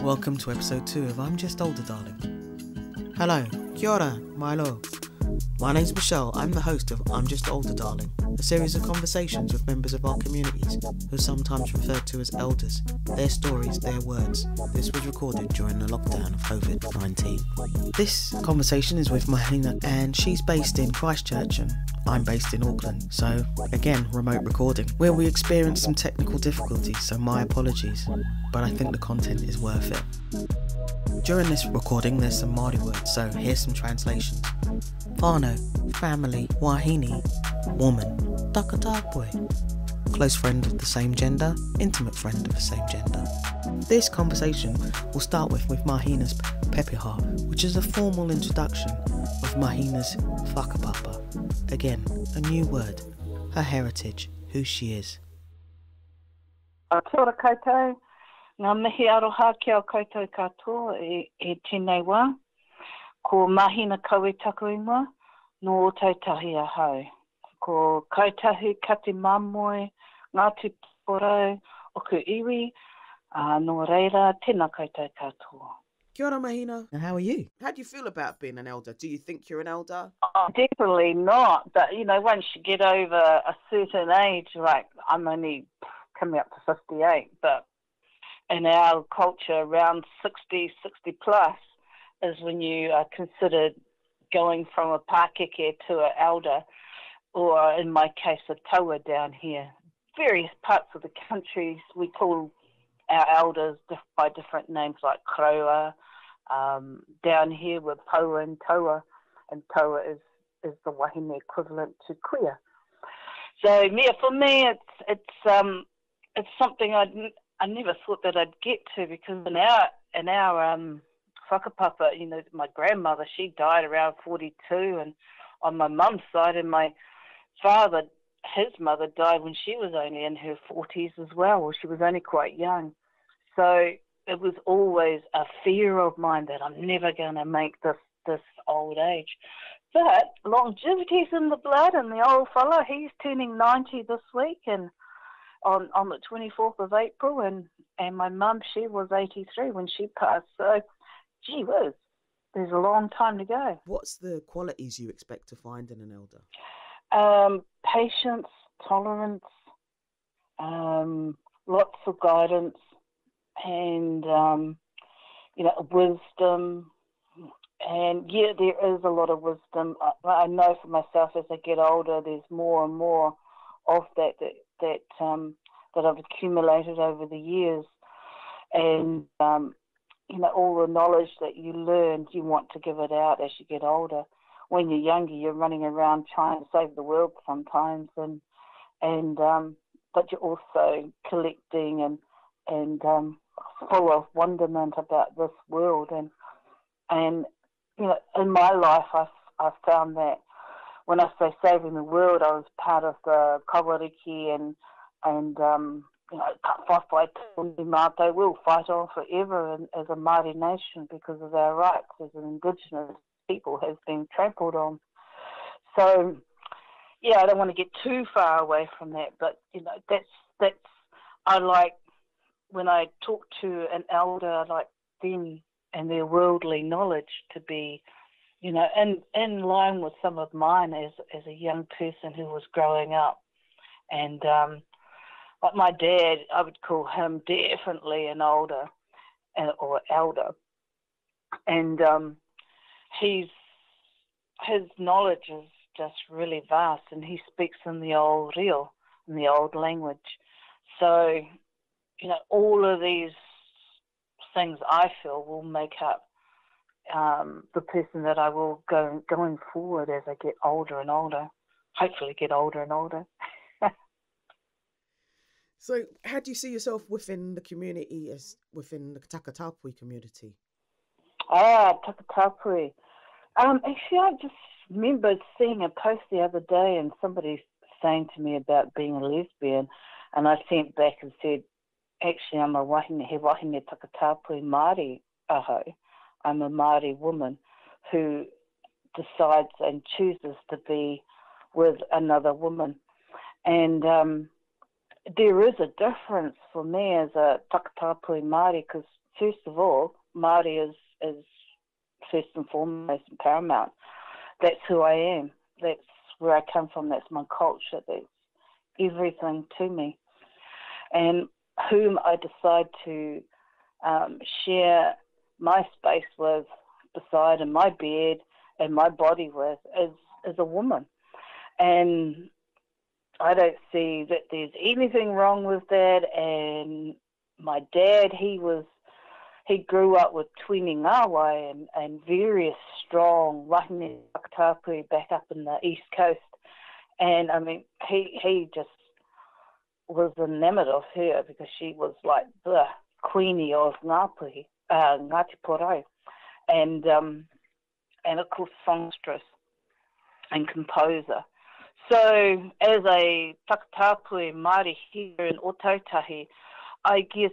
Welcome to episode 2 of I'm Just Older, Darling. Hello, kia ora, my love. My name's Michelle, I'm the host of I'm Just Older, Darling, a series of conversations with members of our communities who are sometimes referred to as elders, their stories, their words. This was recorded during the lockdown of COVID-19. This conversation is with Mahina, and she's based in Christchurch and I'm based in Auckland, so again, remote recording, where we experienced some technical difficulties, so my apologies, but I think the content is worth it. During this recording there's some Māori words, so here's some translations. Whānau, family, wahine, woman, Takatāpui, close friend of the same gender, intimate friend of the same gender. This conversation will start with Mahina's pepeha, which is a formal introduction of Mahina's whakapapa. Again, a new word, her heritage, who she is. Kia ora koutou, ngā mihi aroha ki au koutou katoa e tēnei wā, ko Mahina-Ina Kingi-Kaui no tautahi ahau. Ko kautahu kati mamoe, ngātu porau, oku iwi, no reira, tēnā koutou katoa. Kia ora, Mahina. And how are you? How do you feel about being an elder? Do you think you're an elder? Oh, definitely not. But, you know, once you get over a certain age, like I'm only coming up to 58, but in our culture, around 60 plus is when you are considered going from a Pākeke to an elder, or in my case, a taua down here. Various parts of the country, we call our elders by different names like Kraua. Down here we're Paua and Taua is the Whaine equivalent to Kuia. So yeah, for me it's something I never thought that I'd get to, because in our whakapapa, you know, my grandmother, she died around 42, and on my mum's side, and my father, his mother died when she was only in her 40s as well, or she was only quite young. So it was always a fear of mine that I'm never going to make this old age. But longevity's in the blood, and the old fella, he's turning 90 this week, and on the 24th of April, and my mum, she was 83 when she passed. So, gee whiz, there's a long time to go. What's the qualities you expect to find in an elder? Patience, tolerance, lots of guidance, and you know, wisdom. And yeah, there is a lot of wisdom. I know for myself, as I get older, there's more and more of that I've accumulated over the years. And you know, all the knowledge that you learn, you want to give it out as you get older. When you're younger, you're running around trying to save the world sometimes, and but you're also collecting and full of wonderment about this world. And you know, in my life, I've found that when I say saving the world, I was part of the kawariki and you know, whawhai tōni mātou, we'll fight on forever as a Māori nation because of our rights as an Indigenous people has been trampled on. So, yeah, I don't want to get too far away from that, but, you know, that's I like, when I talk to an elder, I like them and their worldly knowledge to be, you know, in line with some of mine as a young person who was growing up. And, like my dad, I would call him definitely an older or elder, and his knowledge is just really vast, and he speaks in the old reo, in the old language. So, you know, all of these things I feel will make up the person that I will going forward as I get older and older. Hopefully, get older and older. So, how do you see yourself within the community, as within the Takatāpui community? Takatāpui. Actually, I just remembered seeing a post the other day, and somebody saying to me about being a lesbian, and I sent back and said, actually, I'm a Whaine Takatāpui Māori aho. I'm a Māori woman who decides and chooses to be with another woman. And there is a difference for me as a Takatāpui Māori, because first of all, Māori is first and foremost and paramount. That's who I am. That's where I come from. That's my culture. That's everything to me. And whom I decide to share my space with, beside, in my bed and my body with, is a woman. And I don't see that there's anything wrong with that. And my dad, he grew up with Tini Ngāwai and various strong Whaine Takatāpui back up in the East Coast. And, I mean, he just was enamoured of her because she was like the queenie of Ngāpuhi, Ngāti Porou. And of course, songstress and composer. So, as a Takatāpui Māori here in Ōtautahi, I guess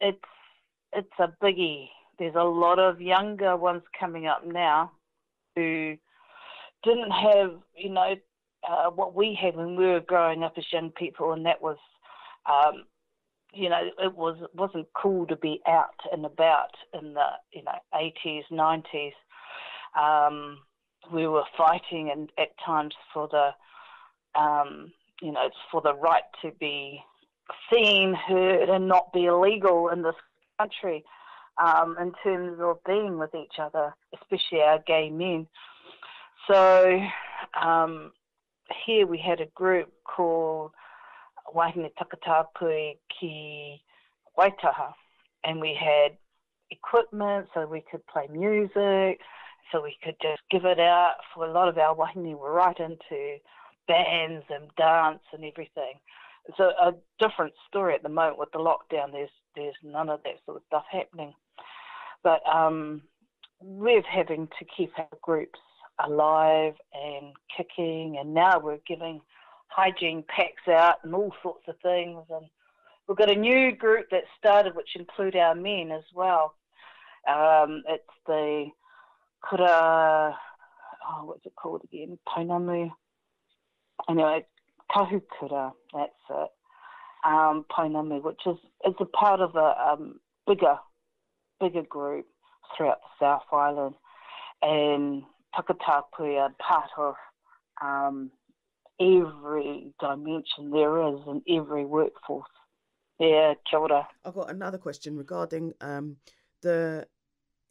it's a biggie. There's a lot of younger ones coming up now who didn't have, what we had when we were growing up as young people, and that was, it wasn't cool to be out and about in the 80s, 90s. We were fighting and at times for the for the right to be seen, heard, and not be illegal in this country, in terms of being with each other, especially our gay men. So here we had a group called Whaine Takatāpui ki Waitaha, and we had equipment so we could play music, so we could just give it out. For a lot of our wahine were right into bands and dance and everything. It's a different story at the moment with the lockdown. There's none of that sort of stuff happening. But we're having to keep our groups alive and kicking, and now we're giving hygiene packs out and all sorts of things. And we've got a new group that started, which include our men as well. It's the kura, what's it called again? Pounamu. Anyway, kahukura, that's it. Pounamu, which is a part of a bigger group throughout the South Island. And Takatāpui are part of every dimension there is in every workforce. Yeah, kia ora. I've got another question regarding the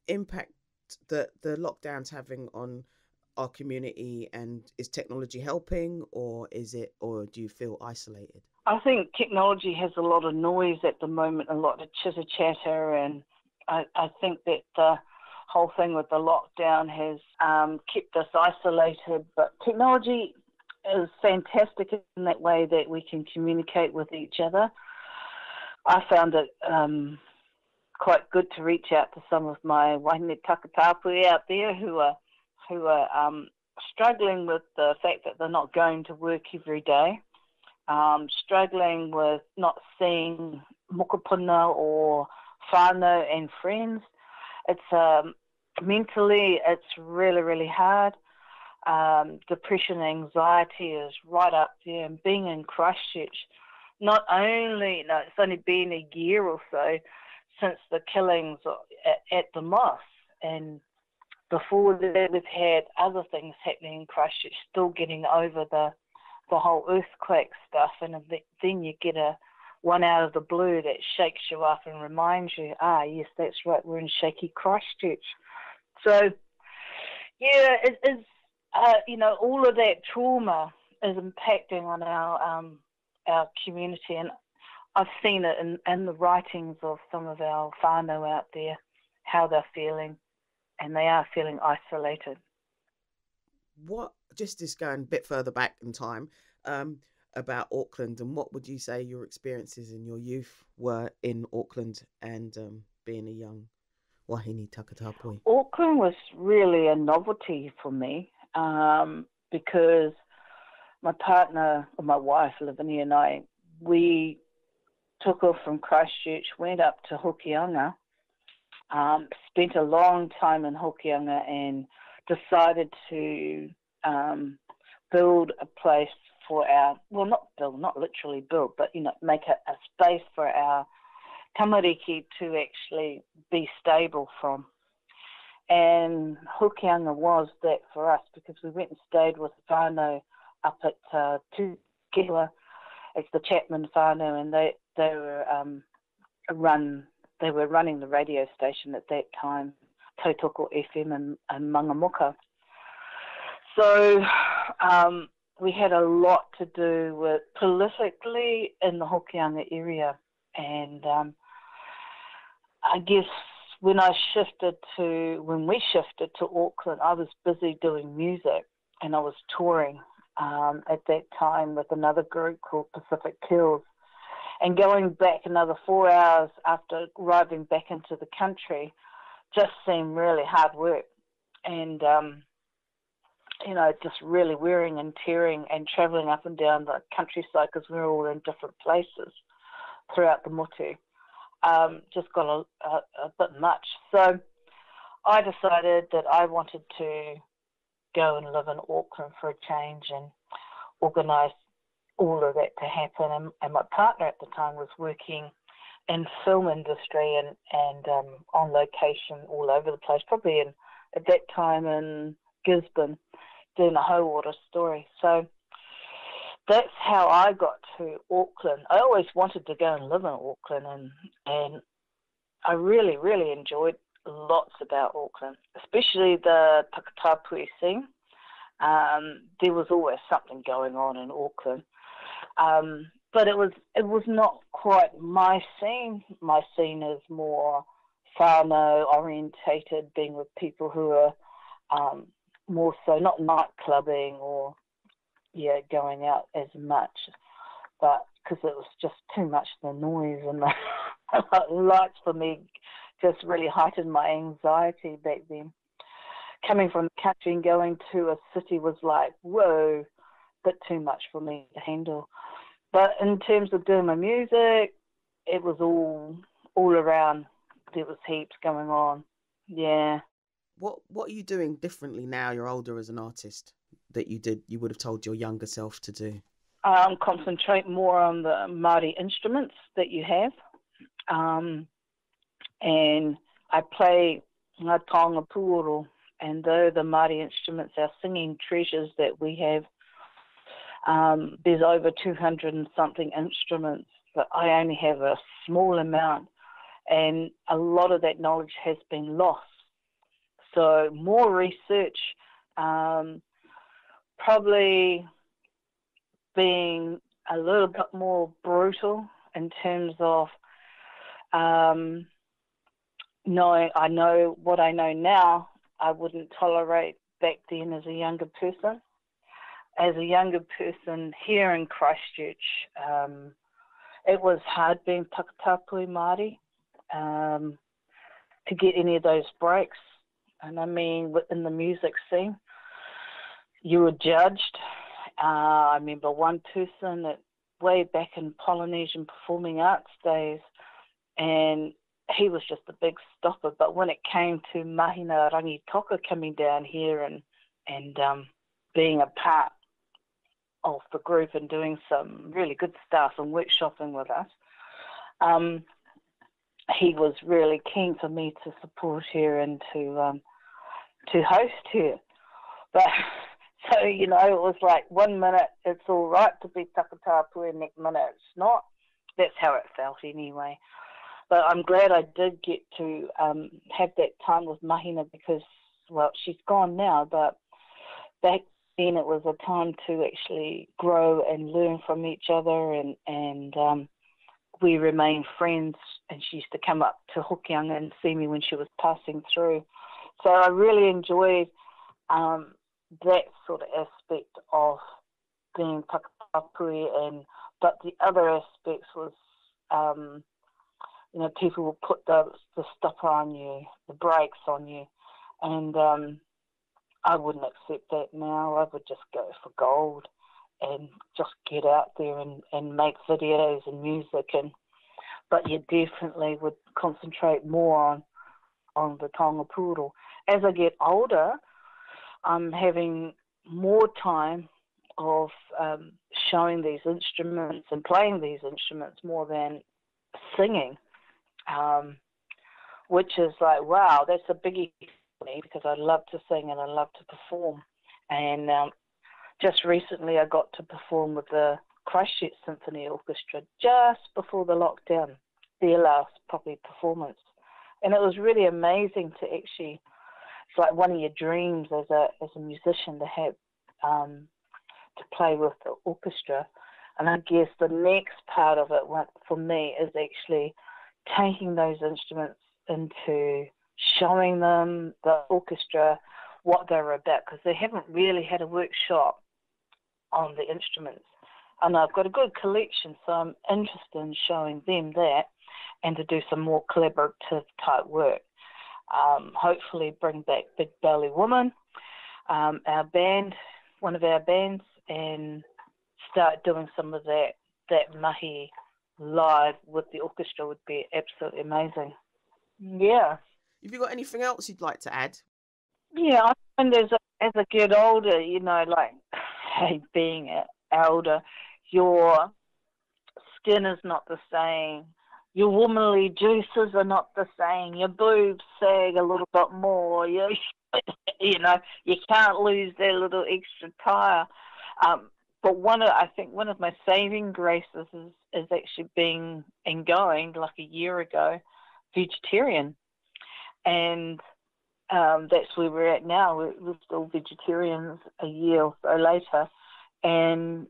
impact that the lockdown's having on our community, and is technology helping, or do you feel isolated? I think technology has a lot of noise at the moment, a lot of chitter chatter, and I think that the whole thing with the lockdown has kept us isolated. But technology is fantastic in that way that we can communicate with each other. I found it quite good to reach out to some of my Whaine Takatāpui out there who are struggling with the fact that they're not going to work every day, struggling with not seeing mokopuna or whānau and friends. It's mentally, it's really, really hard. Depression, anxiety is right up there. And being in Christchurch, not only, it's only been a year or so since the killings at the mosque, and before that we've had other things happening in Christchurch, still getting over the whole earthquake stuff, and then you get one out of the blue that shakes you up and reminds you, yes, that's right, we're in shaky Christchurch. So, yeah, it is, all of that trauma is impacting on our community, and I've seen it in the writings of some of our whānau out there, how they're feeling, and they are feeling isolated. Just going a bit further back in time, about Auckland, and what would you say your experiences in your youth were in Auckland and being a young Wahine Takatāpui? Auckland was really a novelty for me because my partner, or my wife, Lavinia, and I, we took off from Christchurch, went up to Hokianga, spent a long time in Hokianga, and decided to build a place for our, not literally build, but, make a space for our tamariki to actually be stable from. And Hokianga was that for us, because we went and stayed with the whānau up at Tukiwa. It's the Chapman whānau, and they were running the radio station at that time, Tautoko FM and Mangamuka. So we had a lot to do with politically in the Hokianga area, and I guess when we shifted to Auckland, I was busy doing music, and I was touring at that time with another group called Pacific Kills. And going back another 4 hours after arriving back into the country just seemed really hard work. And, just really wearing and tearing and travelling up and down the countryside because we were all in different places throughout the motu. Just got a bit much. So I decided that I wanted to go and live in Auckland for a change and organise all of that to happen. And my partner at the time was working in film industry and on location all over the place, probably at that time in Gisborne, doing a whole water story. So that's how I got to Auckland. I always wanted to go and live in Auckland, and I really, really enjoyed lots about Auckland, especially the Takatāpui scene. There was always something going on in Auckland. But it was not quite my scene. My scene is more whānau orientated, being with people who are more so not night clubbing or going out as much, but because it was just too much the noise and the lights for me just really heightened my anxiety back then. Coming from the country and going to a city was like, whoa, bit too much for me to handle. But in terms of doing my music, it was all around. There was heaps going on. Yeah. What are you doing differently now you're older as an artist that you would have told your younger self to do? Concentrate more on the Māori instruments that you have. And I play ngā taonga puoro, and though the Māori instruments are singing treasures that we have, there's over 200 and something instruments, but I only have a small amount, and a lot of that knowledge has been lost. So more research, probably being a little bit more brutal in terms of knowing I know what I know now, I wouldn't tolerate back then as a younger person. As a younger person here in Christchurch, it was hard being Takatāpui Māori to get any of those breaks. And I mean, within the music scene, you were judged. I remember one person that way back in Polynesian Performing Arts days, he was just a big stopper. But when it came to Mahina Rangi Toka coming down here and being a part of the group and doing some really good stuff and workshopping with us, he was really keen for me to support her and to host her. But so, you know, it was like 1 minute it's all right to be Takatāpui and next minute it's not. That's how it felt anyway. But I'm glad I did get to have that time with Mahina because, well, she's gone now, but back then it was a time to actually grow and learn from each other, and we remained friends, and she used to come up to Hokianga and see me when she was passing through. So I really enjoyed that sort of aspect of being Takatāpui, but the other aspects was, you know, people will put the stopper on you, the brakes on you, and I wouldn't accept that now. I would just go for gold and just get out there and make videos and music, but you definitely would concentrate more on the taonga puoro. As I get older, I'm having more time of showing these instruments and playing these instruments more than singing. which is like, wow, that's a biggie for me because I love to sing and I love to perform. And just recently I got to perform with the Christchurch Symphony Orchestra just before the lockdown, their last proper performance. And it was really amazing to actually, it's like one of your dreams as a musician to have, to play with the orchestra. And I guess the next part of it for me is actually taking those instruments into showing them, the orchestra, what they're about, because they haven't really had a workshop on the instruments. And I've got a good collection, so I'm interested in showing them that and to do some more collaborative type work. Hopefully bring back Big Belly Woman, our band, one of our bands, and start doing some of that mahi live with the orchestra would be absolutely amazing. Yeah. Have you got anything else you'd like to add? Yeah, I find as I get older, you know, like being elder, your skin is not the same. Your womanly juices are not the same. Your boobs sag a little bit more. You know, you can't lose that little extra tire. But I think one of my saving graces is actually being and going, like a year ago, vegetarian. And that's where we're at now. We're still vegetarians a year or so later. And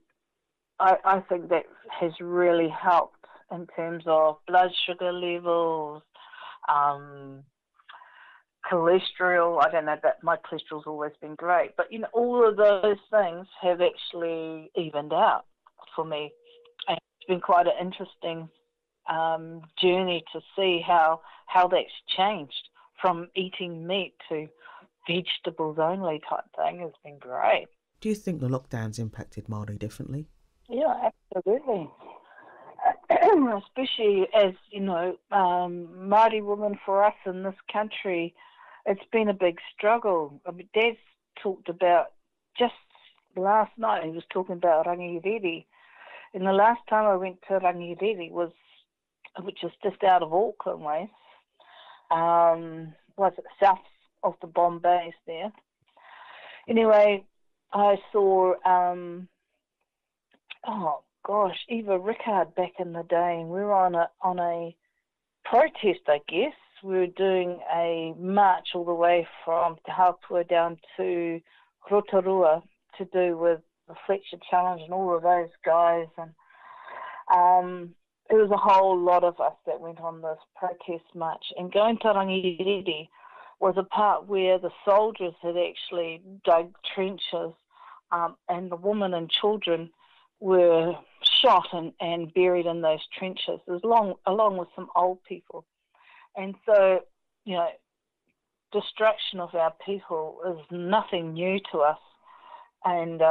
I think that has really helped in terms of blood sugar levels, cholesterol. I don't know, but my cholesterol's always been great. But, you know, all of those things have actually evened out for me. And it's been quite an interesting journey to see how that's changed from eating meat to vegetables only type thing. Has been great. Do you think the lockdowns impacted Māori differently? Yeah, absolutely. Especially as, you know, Māori women for us in this country, it's been a big struggle. I mean, Dad's talked about, just last night, he was talking about Rangiriri. And the last time I went to Rangiriri which is just out of Auckland ways, was it south of the Bombays there. Anyway, I saw, Eva Rickard back in the day, and we were on a protest, I guess. We were doing a march all the way from Te Hapua down to Rotorua to do with the Fletcher Challenge and all of those guys. And it was a whole lot of us that went on this protest march. And going to Rangiriri was a part where the soldiers had actually dug trenches, and the women and children were shot and buried in those trenches, along with some old people. And so, you know, destruction of our people is nothing new to us. And,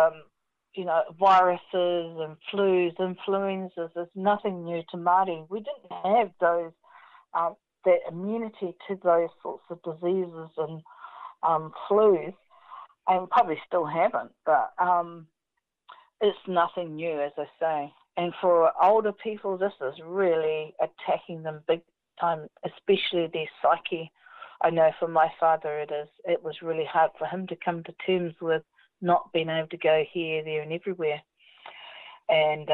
you know, viruses and flus, influenzas is nothing new to Māori. We didn't have those, that immunity to those sorts of diseases and flus, and probably still haven't, but it's nothing new, as I say. And for older people, this is really attacking them big time, especially their psyche. I know for my father it was really hard for him to come to terms with not being able to go here, there and everywhere. And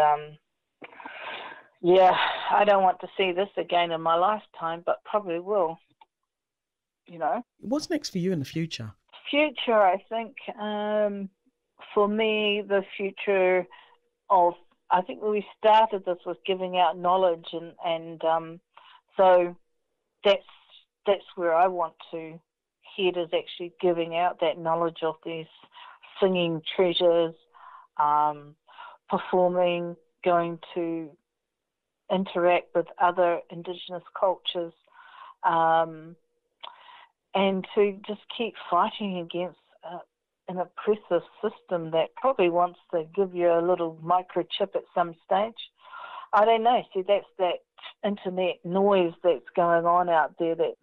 yeah, I don't want to see this again in my lifetime, but probably will, you know. What's next for you in the future? Future, I think, for me, the future of, I think when we started this was giving out knowledge, and so that's where I want to head, is actually giving out that knowledge of these singing treasures, performing, going to interact with other Indigenous cultures, and to just keep fighting against an oppressive system that probably wants to give you a little microchip at some stage. I don't know. See, that's that internet noise that's going on out there, that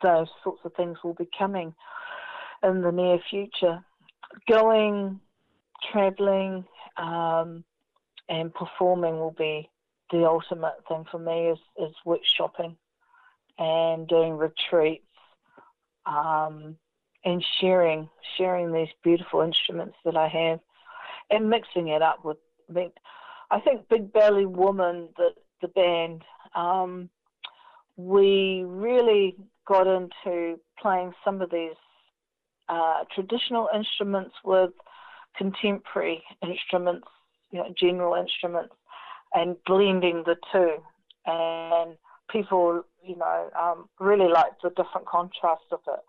those sorts of things will be coming in the near future. Going, travelling, and performing will be the ultimate thing for me is workshopping and doing retreats, and sharing these beautiful instruments that I have, and mixing it up with, I think Big Belly Woman, the band, we really got into playing some of these traditional instruments with contemporary instruments, general instruments, and blending the two. And people, really liked the different contrast of it.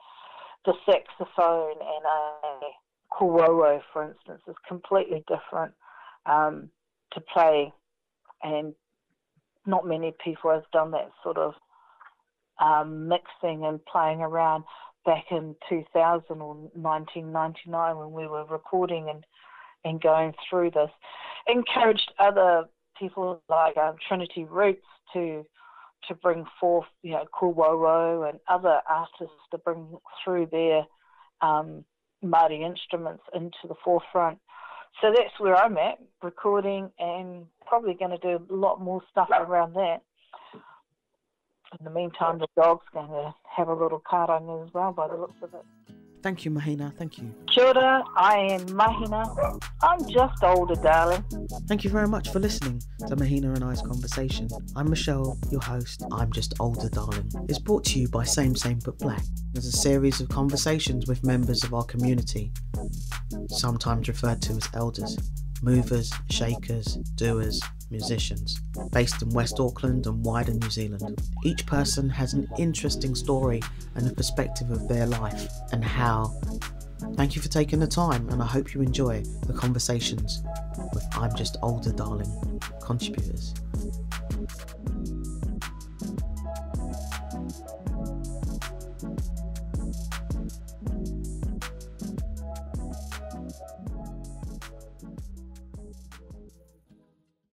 The saxophone and a kuoro, for instance, is completely different to play, and not many people have done that sort of mixing and playing around back in 2000 or 1999 when we were recording and going through this. Encouraged other people like Trinity Roots to bring forth, kuoro, and other artists to bring through their Māori instruments into the forefront. So that's where I'm at, recording, and probably going to do a lot more stuff around that. In the meantime, the dog's going to have a little karanga as well, by the looks of it. Thank you, Mahina. Thank you. Kia ora, I am Mahina. I'm just older, darling. Thank you very much for listening to Mahina and I's conversation. I'm Michelle, your host. I'm Just Older, Darling. It's brought to you by Same But Black. It's a series of conversations with members of our community, sometimes referred to as elders, movers, shakers, doers, musicians, based in West Auckland and wider New Zealand. Each person has an interesting story and a perspective of their life and how. Thank you for taking the time, and I hope you enjoy the conversations with I'm Just Older, Darling contributors.